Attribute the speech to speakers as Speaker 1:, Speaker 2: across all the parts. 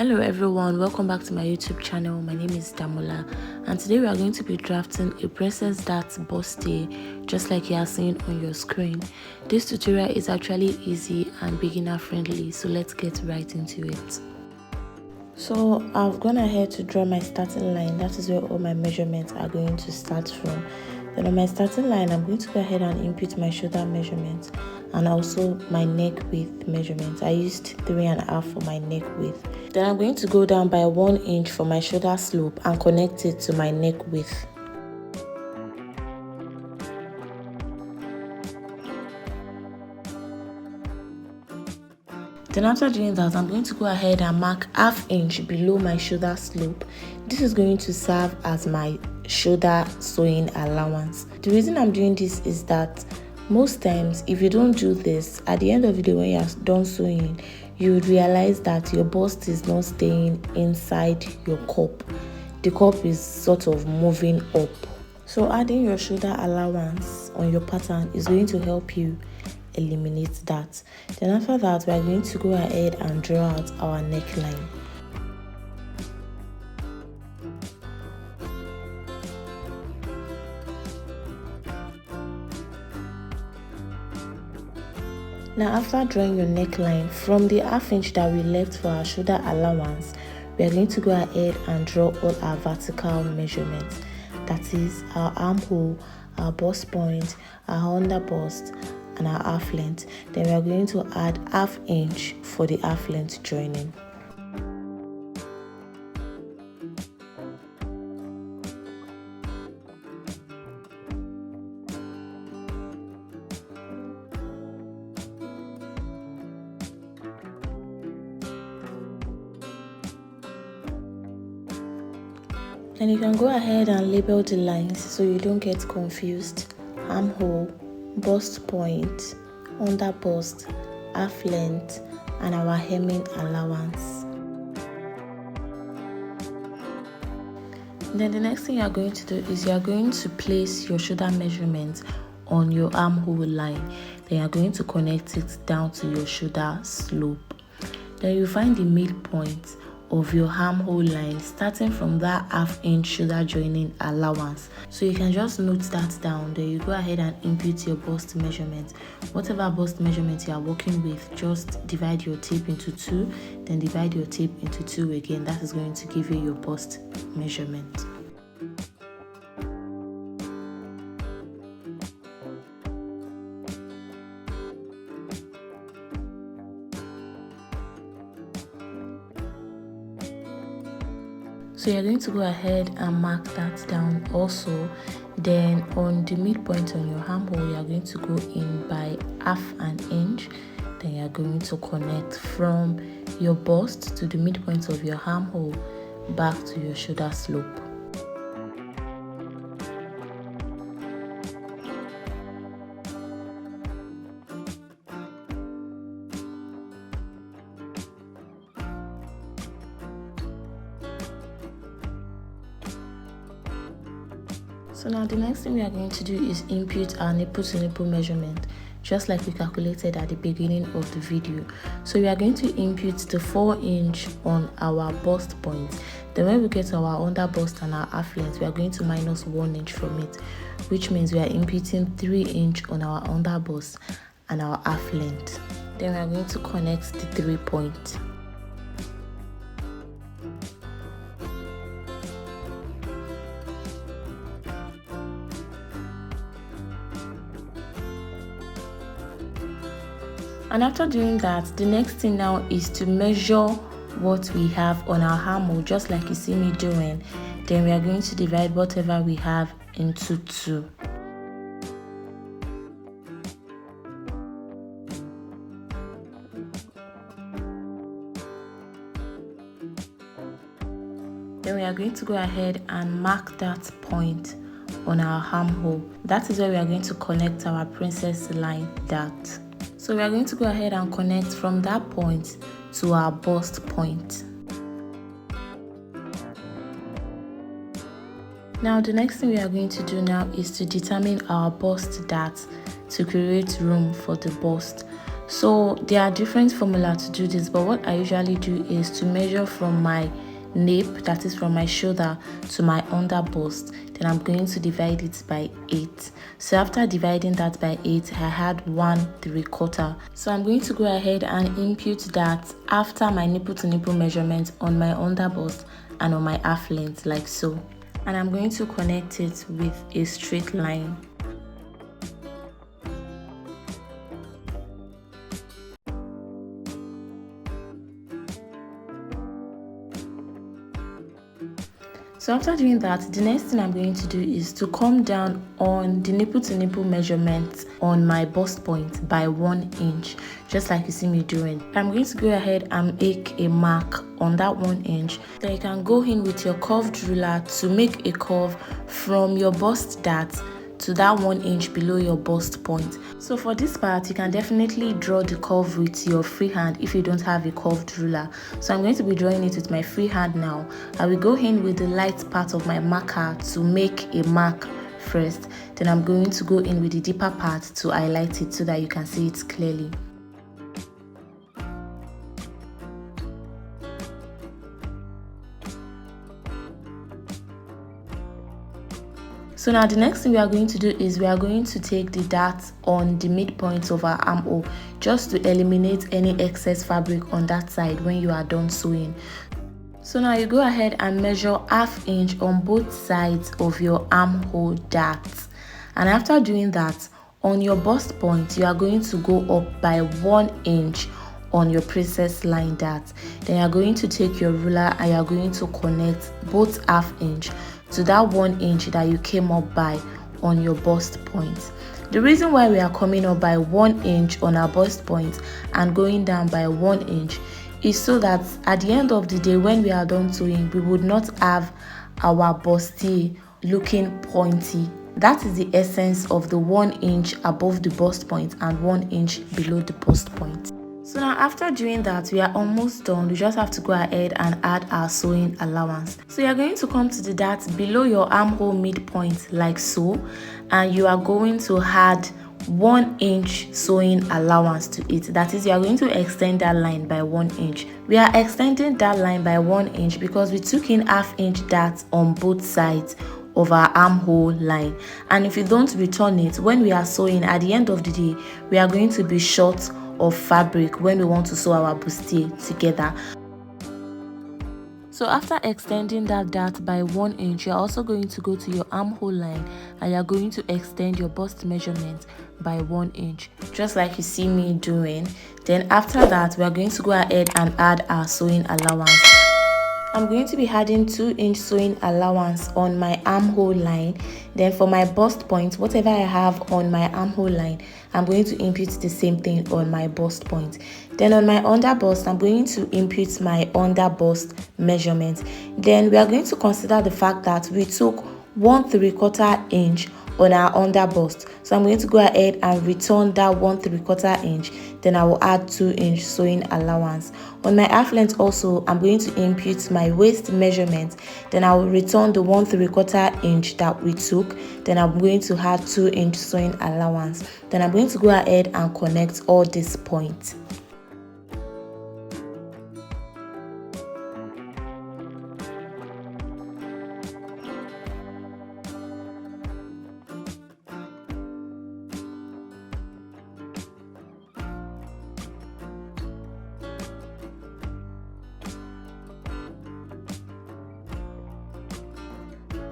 Speaker 1: Hello everyone, welcome back to my YouTube channel. My name is Damola and today we are going to be drafting a princess dart bustier just like you are seeing on your screen. This tutorial is actually easy and beginner friendly, so let's get right into it. So I've gone ahead to draw my starting line. That is where all my measurements are going to start from. Then on my starting line, I'm going to go ahead and input my shoulder measurements and also my neck width measurements. I used 3.5 for my neck width. Then I'm going to go down by 1 inch for my shoulder slope and connect it to my neck width. Then after doing that, I'm going to go ahead and mark 1/2 inch below my shoulder slope. This is going to serve as my shoulder sewing allowance. The reason I'm doing this is that most times if you don't do this, at the end of the day when you're done sewing, you would realize that your bust is not staying inside your cup. The cup is sort of moving up. So adding your shoulder allowance on your pattern is going to help you eliminate that. Then after that, we are going to go ahead and draw out our neckline. Now after drawing your neckline, from the 1/2 inch that we left for our shoulder allowance, we are going to go ahead and draw all our vertical measurements. That is our armhole, our bust point, our under bust, and our 1/2 length. Then we are going to add 1/2 inch for the 1/2 length joining. Then you can go ahead and label the lines so you don't get confused. Armhole, bust point, under bust, 1/2 length, and our hemming allowance. Then the next thing you are going to do is you are going to place your shoulder measurements on your armhole line. Then you are going to connect it down to your shoulder slope. Then you find the midpoint of your armhole line starting from that 1/2 inch shoulder joining allowance. So you can just note that down. Then you go ahead and input your bust measurement. Whatever bust measurement you are working with, just divide your tape into 2, then divide your tape into 2 again. That is going to give you your bust measurement. So you're going to go ahead and mark that down also. Then on the midpoint on your armhole, you are going to go in by 1/2 inch. Then you are going to connect from your bust to the midpoint of your armhole back to your shoulder slope. So now the next thing we are going to do is input our nipple to nipple measurement, just like we calculated at the beginning of the video. So we are going to input the 4 inch on our bust point. Then when we get to our under bust and our 1/2 length, we are going to minus 1 inch from it, which means we are inputting 3 inch on our under bust and our 1/2 length. Then we are going to connect the 3 points. And after doing that, the next thing now is to measure what we have on our armhole, just like you see me doing. Then we are going to divide whatever we have into 2. Then we are going to go ahead and mark that point on our armhole. That is where we are going to connect our princess line dart. So we are going to go ahead and connect from that point to our bust point. Now the next thing we are going to do now is to determine our bust dart to create room for the bust. So there are different formula to do this, but what I usually do is to measure from my nape, that is from my shoulder, to my under bust. Then I'm going to divide it by 8. So after dividing that by 8, I had 1/3. So I'm going to go ahead and impute that after my nipple to nipple measurement on my under bust and on my half length, like so. And I'm going to connect it with a straight line. So after doing that, the next thing I'm going to do is to come down on the nipple to nipple measurement on my bust point by 1 inch, just like you see me doing. I'm going to go ahead and make a mark on that 1 inch. Then you can go in with your curved ruler to make a curve from your bust dart to that 1 inch below your bust point. So for this part, you can definitely draw the curve with your free hand if you don't have a curved ruler. So I'm going to be drawing it with my free hand now. I will go in with the light part of my marker to make a mark first. Then I'm going to go in with the deeper part to highlight it so that you can see it clearly. So now the next thing we are going to do is we are going to take the dart on the midpoint of our armhole just to eliminate any excess fabric on that side when you are done sewing. So now you go ahead and measure 1/2 inch on both sides of your armhole dart. And after doing that, on your bust point, you are going to go up by 1 inch on your princess line dart. Then you are going to take your ruler and you are going to connect both 1/2 inch to that 1 inch that you came up by on your bust point. The reason why we are coming up by 1 inch on our bust point and going down by 1 inch is so that at the end of the day, when we are done sewing, we would not have our bustier looking pointy. That is the essence of the 1 inch above the bust point and 1 inch below the bust point. So now after doing that, we are almost done. We just have to go ahead and add our sewing allowance. So you are going to come to the dart below your armhole midpoint like so, and you are going to add 1 inch sewing allowance to it. That is, you are going to extend that line by 1 inch. We are extending that line by 1 inch because we took in 1/2 inch dart on both sides of our armhole line, and if you don't return it when we are sewing, at the end of the day we are going to be short of fabric when we want to sew our bustier together. So after extending that dart by 1 inch, you're also going to go to your armhole line and you're going to extend your bust measurement by 1 inch, just like you see me doing. Then after that, we are going to go ahead and add our sewing allowance. I'm going to be adding 2 inch sewing allowance on my armhole line. Then for my bust point, whatever I have on my armhole line, I'm going to impute the same thing on my bust point. Then on my under bust, I'm going to impute my under bust measurement. Then we are going to consider the fact that we took 1/3 inch on our under bust. So I'm going to go ahead and return that 1/3 inch. Then I will add 2 inch sewing allowance. On my half length also, I'm going to impute my waist measurement. Then I will return the 1/3 inch that we took. Then I'm going to add 2 inch sewing allowance. Then I'm going to go ahead and connect all these points.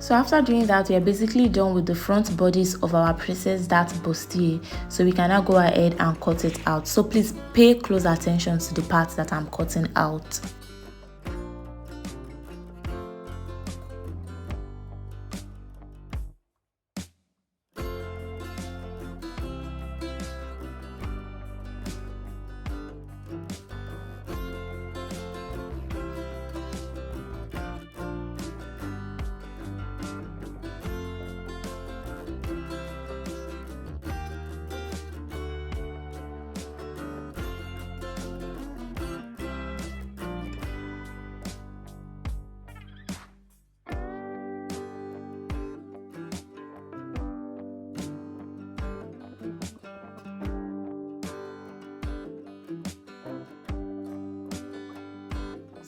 Speaker 1: So after doing that, we are basically done with the front bodies of our princess dart bustier. So we can now go ahead and cut it out. So please pay close attention to the parts that I'm cutting out.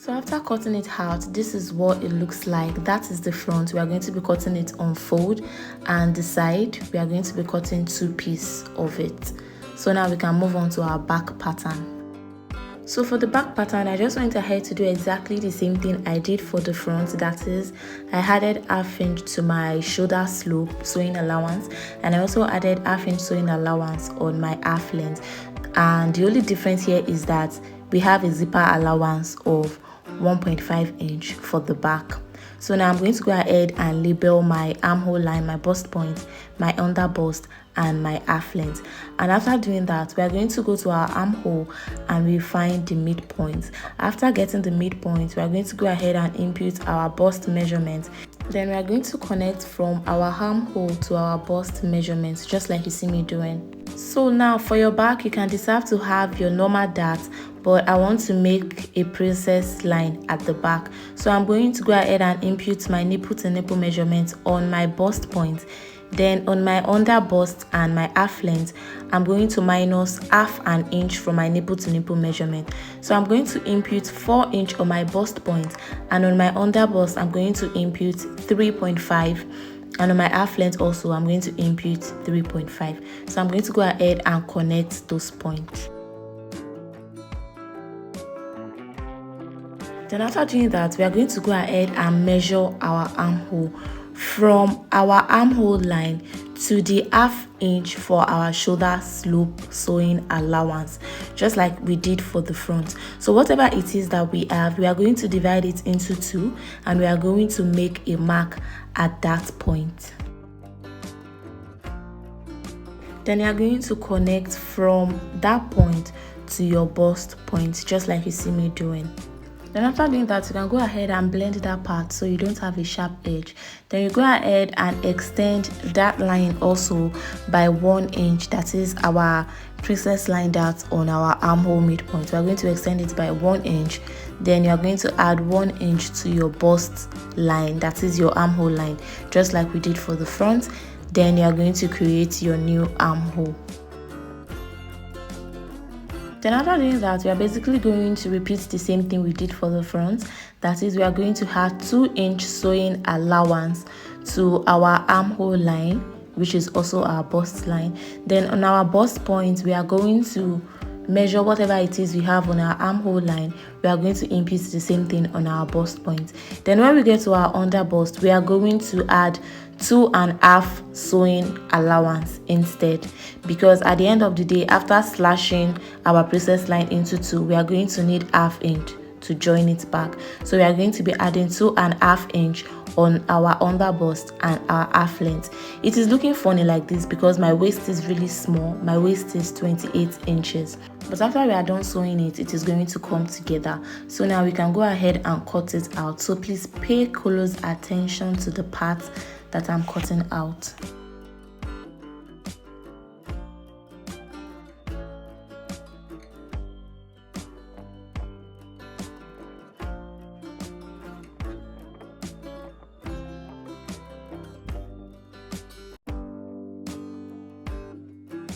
Speaker 1: So after cutting it out, this is what it looks like. That is the front. We are going to be cutting it on fold, and the side we are going to be cutting 2 pieces of it. So now we can move on to our back pattern. So for the back pattern, I just went ahead to do exactly the same thing I did for the front. That is, I added ½ inch to my shoulder slope sewing allowance, and I also added ½ inch sewing allowance on my half length. And the only difference here is that we have a zipper allowance of 1.5 inch for the back. So now I'm going to go ahead and label my armhole line, my bust point, my under bust, and my half length. And after doing that, we are going to go to our armhole and we find the midpoint. After getting the midpoint, we are going to go ahead and input our bust measurement. Then we are going to connect from our armhole to our bust measurements, just like you see me doing. So now for your back, you can decide to have your normal dart, but I want to make a princess line at the back. So I'm going to go ahead and input my nipple to nipple measurement on my bust point. Then on my under bust and my half length, I'm going to minus ½ inch from my nipple to nipple measurement. So I'm going to input 4 inch on my bust point, and on my under bust I'm going to input 3.5, and on my half length also I'm going to input 3.5. So I'm going to go ahead and connect those points. Then after doing that, we are going to go ahead and measure our armhole from our armhole line to the ½ inch for our shoulder slope sewing allowance, just like we did for the front. So whatever it is that we have, we are going to divide it into 2, and we are going to make a mark at that point. Then you are going to connect from that point to your bust point, just like you see me doing. Then after doing that, you can go ahead and blend that part so you don't have a sharp edge. Then you go ahead and extend that line also by 1 inch. That is our princess line dart on our armhole midpoint. We are going to extend it by 1 inch. Then you are going to add 1 inch to your bust line, that is your armhole line, just like we did for the front. Then you are going to create your new armhole. Then after doing that, we are basically going to repeat the same thing we did for the front. That is, we are going to add 2 inch sewing allowance to our armhole line, which is also our bust line. Then on our bust point, we are going to measure whatever it is we have on our armhole line. We are going to input the same thing on our bust point. Then when we get to our under bust, we are going to add 2.5 sewing allowance instead, because at the end of the day, after slashing our princess line into 2, we are going to need ½ inch to join it back. So we are going to be adding 2.5 inch on our under bust and our half length. It is looking funny like this because my waist is really small. My waist is 28 inches. But after we are done sewing it, it is going to come together. So now we can go ahead and cut it out. So please pay close attention to the parts that I'm cutting out.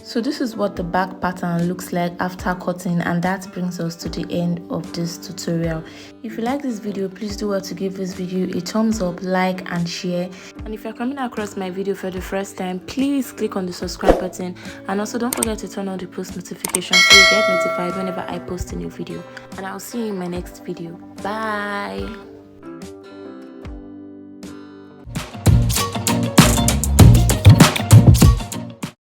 Speaker 1: So this is what the back pattern looks like after cutting, and that brings us to the end of this tutorial. If you like this video, please do well to give this video a thumbs up, like and share. And if you're coming across my video for the first time, please click on the subscribe button, and also don't forget to turn on the post notifications so you get notified whenever I post a new video. And I'll see you in my next video. Bye.